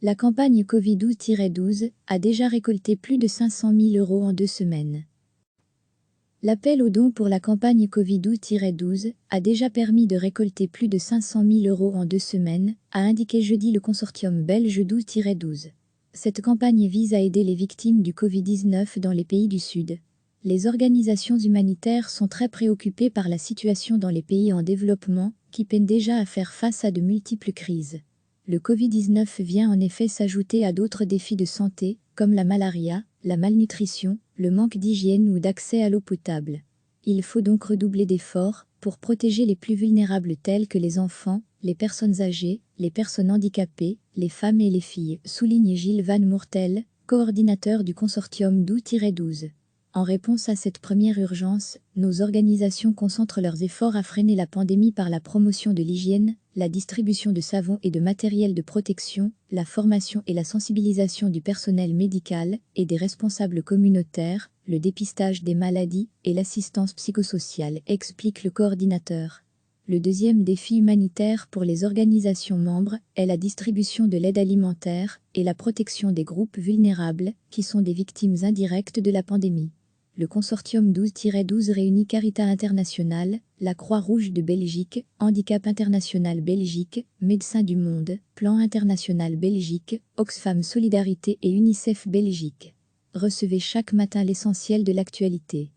La campagne Covid-12 a déjà récolté plus de 500 000 € en 2 semaines. L'appel aux dons pour la campagne Covid-12 a déjà permis de récolter plus de 500 000 € en 2 semaines, a indiqué jeudi le consortium belge 12-12. Cette campagne vise à aider les victimes du Covid-19 dans les pays du Sud. Les organisations humanitaires sont très préoccupées par la situation dans les pays en développement, qui peinent déjà à faire face à de multiples crises. Le Covid-19 vient en effet s'ajouter à d'autres défis de santé, comme la malaria, la malnutrition, le manque d'hygiène ou d'accès à l'eau potable. Il faut donc redoubler d'efforts pour protéger les plus vulnérables tels que les enfants, les personnes âgées, les personnes handicapées, les femmes et les filles, souligne Gilles Van Moertel, coordinateur du consortium 12-12. En réponse à cette première urgence, nos organisations concentrent leurs efforts à freiner la pandémie par la promotion de l'hygiène, la distribution de savons et de matériel de protection, la formation et la sensibilisation du personnel médical et des responsables communautaires, le dépistage des maladies et l'assistance psychosociale, explique le coordinateur. Le deuxième défi humanitaire pour les organisations membres est la distribution de l'aide alimentaire et la protection des groupes vulnérables, qui sont des victimes indirectes de la pandémie. Le consortium 12-12 réunit Caritas International, la Croix-Rouge de Belgique, Handicap International Belgique, Médecins du Monde, Plan International Belgique, Oxfam Solidarité et UNICEF Belgique. Recevez chaque matin l'essentiel de l'actualité.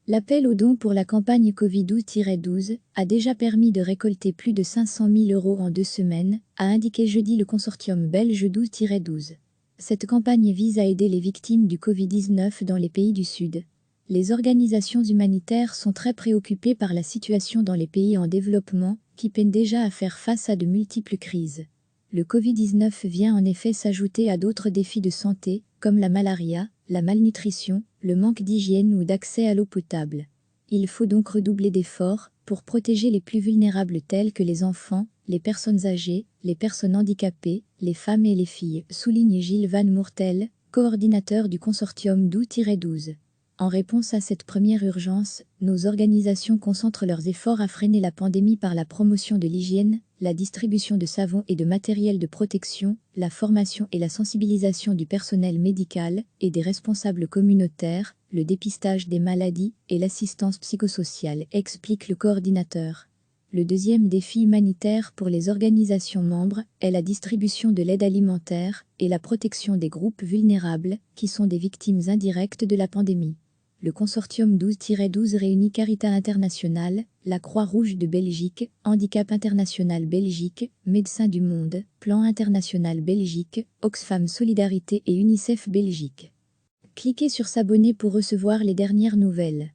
L'appel aux dons pour la campagne Covid-12 a déjà permis de récolter plus de 500 000 € en 2 semaines, a indiqué jeudi le consortium belge 12-12. Cette campagne vise à aider les victimes du Covid-19 dans les pays du Sud. Les organisations humanitaires sont très préoccupées par la situation dans les pays en développement, qui peinent déjà à faire face à de multiples crises. Le Covid-19 vient en effet s'ajouter à d'autres défis de santé, comme la malaria, la malnutrition, le manque d'hygiène ou d'accès à l'eau potable. Il faut donc redoubler d'efforts pour protéger les plus vulnérables tels que les enfants, les personnes âgées, les personnes handicapées, les femmes et les filles, souligne Gilles Van Moertel, coordinateur du consortium 12-12. En réponse à cette première urgence, nos organisations concentrent leurs efforts à freiner la pandémie par la promotion de l'hygiène, la distribution de savons et de matériel de protection, la formation et la sensibilisation du personnel médical et des responsables communautaires, le dépistage des maladies et l'assistance psychosociale, explique le coordinateur. Le deuxième défi humanitaire pour les organisations membres est la distribution de l'aide alimentaire et la protection des groupes vulnérables, qui sont des victimes indirectes de la pandémie. Le consortium 12-12 réunit Caritas International, la Croix-Rouge de Belgique, Handicap International Belgique, Médecins du Monde, Plan International Belgique, Oxfam Solidarité et UNICEF Belgique. Cliquez sur s'abonner pour recevoir les dernières nouvelles.